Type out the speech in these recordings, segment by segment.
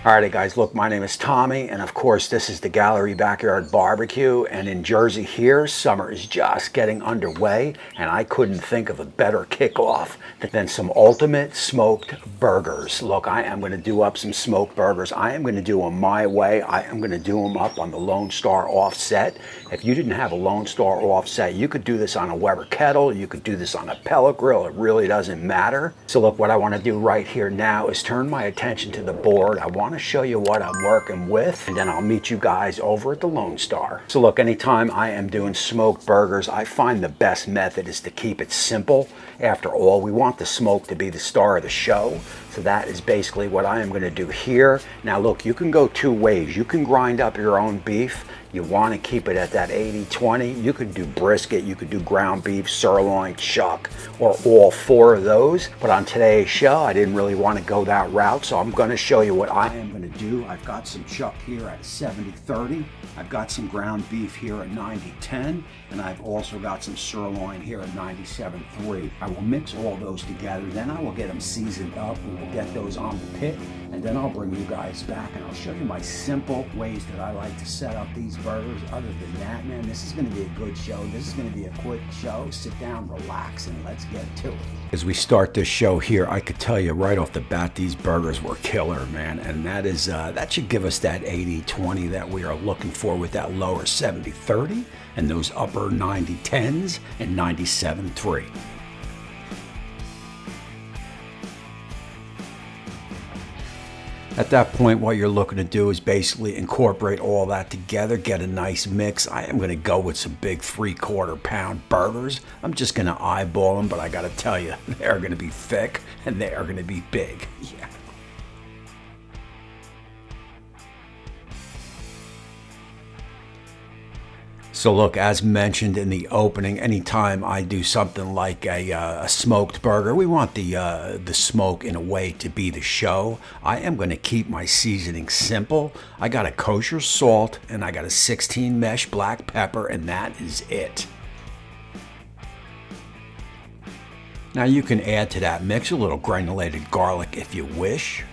Alrighty guys, look, my name is Tommy, and of course this is the Gallery Backyard Barbecue, and in Jersey here, summer is just getting underway, and I couldn't think of a better kickoff than some ultimate smoked burgers. Look, I am going to do up some smoked burgers. I am going to do them my way. I am going to do them up on the Lone Star offset. If you didn't have a Lone Star offset, you could do this on a Weber kettle, you could do this on a pellet grill, it really doesn't matter. So look, what I want to do right here now is turn my attention to the board. I want to show you what I'm working with, and then I'll meet you guys over at the Lone Star. So look, anytime I am doing smoked burgers, I find the best method is to keep it simple. After all, we want the smoke to be the star of the show. So that is basically what I am going to do here. Now look, you can go two ways. You can grind up your own beef. You want to keep it at that 80-20. You could do brisket, you could do ground beef, sirloin, chuck, or all four of those. But on today's show, I didn't really want to go that route, so I'm going to show you what I am going to do. I've got some chuck here at 70-30. I've got some ground beef here at 90-10, and I've also got some sirloin here at 97-3. I will mix all those together, then I will get them seasoned up. We will get those on the pit, and then I'll bring you guys back and I'll show you my simple ways that I like to set up these burgers. Other than that, man, this is going to be a good show. This is going to be a quick show. Sit down, relax, and let's get to it. As we start this show here, I could tell you right off the bat, these burgers were killer, man, and that should give us that 80-20 that we are looking for with that lower 70-30 and those upper 90-10s and 97-3. At that point, what you're looking to do is basically incorporate all that together, get a nice mix. I am going to go with some big 3/4 pound burgers. I'm just going to eyeball them, but I got to tell you, they're going to be thick and they are going to be big. Yeah. So look, as mentioned in the opening, anytime I do something like a smoked burger, we want the smoke in a way to be the show. I am going to keep my seasoning simple. I got a Kosher Salt and I got a 16 mesh black pepper, and that is it. Now you can add to that mix a little granulated garlic if you wish.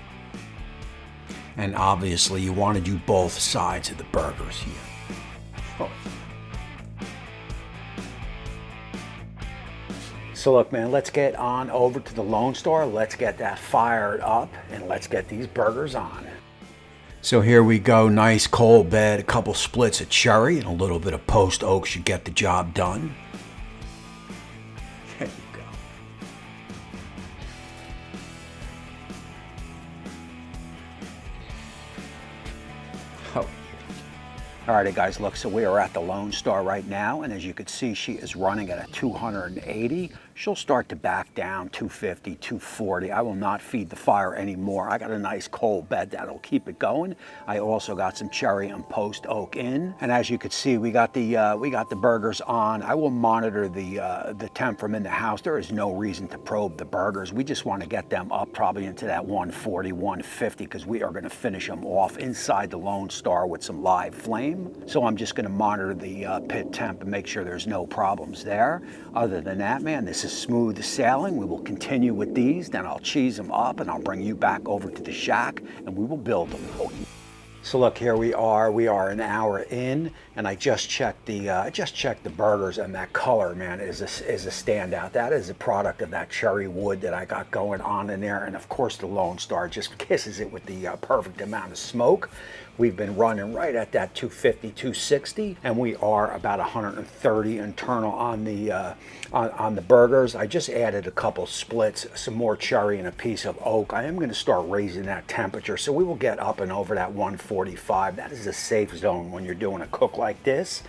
And obviously you want to do both sides of the burgers here. Oh. So look, man, let's get on over to the Lone Star. Let's get that fired up and let's get these burgers on. So here we go, nice cold bed, a couple splits of cherry and a little bit of post oak should get the job done. There you go. Oh. Alrighty guys, look, so we are at the Lone Star right now, and as you can see, she is running at a 280. She'll start to back down, 250, 240. I will not feed the fire anymore. I got a nice cold bed that'll keep it going. I also got some cherry and post oak in, and as you can see, we got the burgers on. I will monitor the temp from in the house. There is no reason to probe the burgers. We just want to get them up probably into that 140, 150, because we are going to finish them off inside the Lone Star with some live flame. So I'm just going to monitor the pit temp and make sure there's no problems there. Other than that, man, this is smooth sailing. We will continue with these, then I'll cheese them up and I'll bring you back over to the shack and we will build them. So look, here we are an hour in, and I just checked the burgers, and that color, man, is a standout. That is a product of that cherry wood that I got going on in there, and of course the Lone Star just kisses it with the perfect amount of smoke. We've been running right at that 250, 260, and we are about 130 internal on the burgers. I just added a couple splits, some more cherry and a piece of oak. I am going to start raising that temperature, so we will get up and over that 145. That is a safe zone when you're doing a cook like this.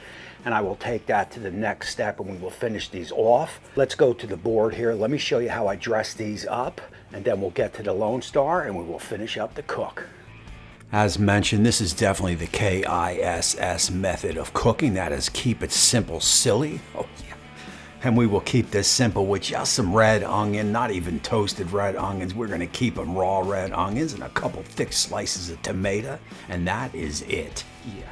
And I will take that to the next step and we will finish these off. Let's go to the board here. Let me show you how I dress these up, and then we'll get to the Lone Star and we will finish up the cook. As mentioned, this is definitely the KISS method of cooking. That is, keep it simple, silly. Oh yeah. And we will keep this simple with just some red onion, not even toasted red onions. We're going to keep them raw red onions and a couple thick slices of tomato, and that is it. Yeah.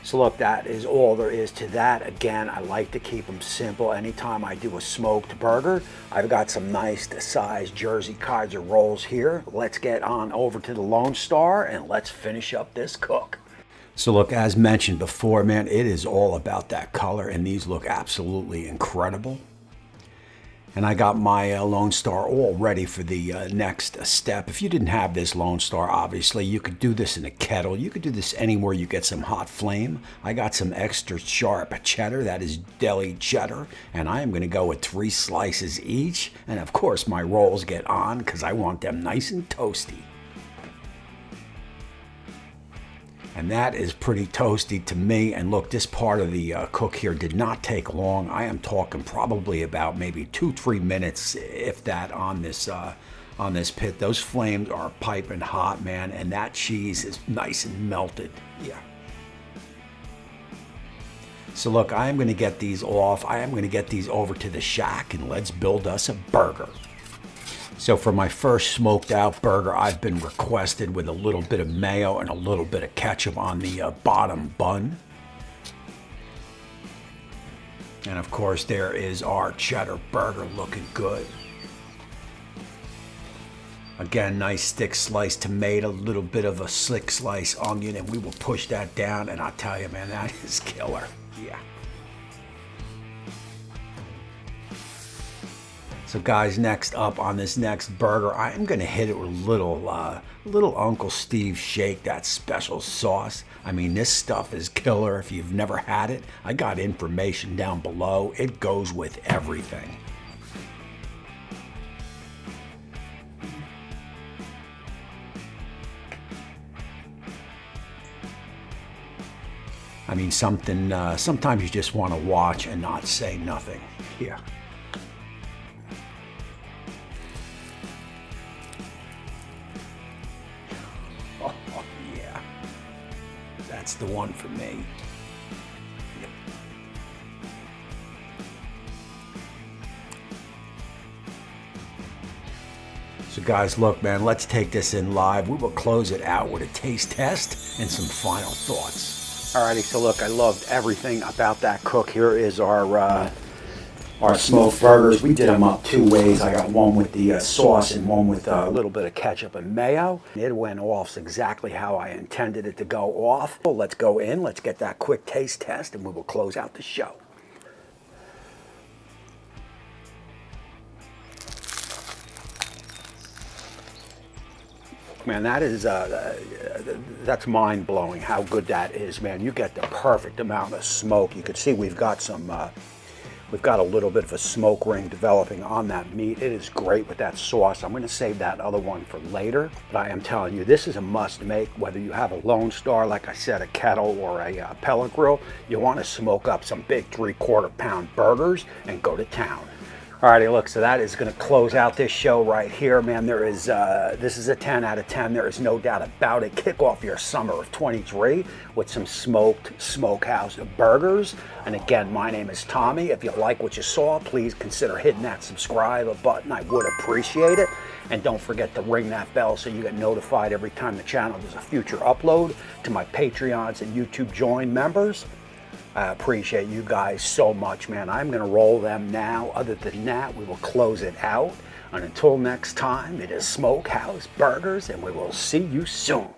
So look, that is all there is to that. Again, I like to keep them simple. Anytime I do a smoked burger, I've got some nice sized Jersey Kaiser rolls here. Let's get on over to the Lone Star and let's finish up this cook. So look, as mentioned before, man, it is all about that color, and these look absolutely incredible. And I got my Lone Star all ready for the next step. If you didn't have this Lone Star, obviously, you could do this in a kettle. You could do this anywhere you get some hot flame. I got some extra sharp cheddar, that is deli cheddar, and I am gonna go with 3 slices each. And of course, my rolls get on because I want them nice and toasty. And that is pretty toasty to me. And look, this part of the cook here did not take long. I am talking probably about maybe 2-3 minutes, if that, on this pit. Those flames are piping hot, man, and that cheese is nice and melted. Yeah. So look, I am gonna get these off. I am gonna get these over to the shack, and let's build us a burger. So for my first smoked out burger, I've been requested with a little bit of mayo and a little bit of ketchup on the bottom bun. And of course, there is our cheddar burger looking good. Again, nice thick sliced tomato, a little bit of a slick slice onion, and we will push that down, and I'll tell you, man, that is killer. Yeah. So guys, next up on this next burger, I am gonna hit it with a little Uncle Steve Shake, that special sauce. I mean, this stuff is killer. If you've never had it, I got information down below. It goes with everything. I mean, sometimes you just want to watch and not say nothing. Yeah. That's the one for me. Yep. So guys, look, man, let's take this in live. We will close it out with a taste test and some final thoughts. Alrighty, so look, I loved everything about that cook. Here is our smoked burgers. We did them up 2 ways. I got one with the sauce and one with a little bit of ketchup and mayo. It went off exactly how I intended it to go off. Well, let's go in, let's get that quick taste test, and we will close out the show. Man, that is, that's mind-blowing how good that is, man. You get the perfect amount of smoke. You can see we've got some, we've got a little bit of a smoke ring developing on that meat. It is great with that sauce. I'm gonna save that other one for later, but I am telling you, this is a must make, whether you have a Lone Star, like I said, a kettle or a pellet grill. You wanna smoke up some big 3/4 pound burgers and go to town. Alrighty, look, so that is gonna close out this show right here, man. There is, this is a 10 out of 10. There is no doubt about it. Kick off your summer of 23 with some smoked Smokehouse burgers. And again, my name is Tommy. If you like what you saw, please consider hitting that subscribe button. I would appreciate it. And don't forget to ring that bell so you get notified every time the channel does a future upload. To my Patreons and YouTube Join members, I appreciate you guys so much, man. I'm gonna roll them now. Other than that, we will close it out. And until next time, it is Smokehouse Burgers, and we will see you soon.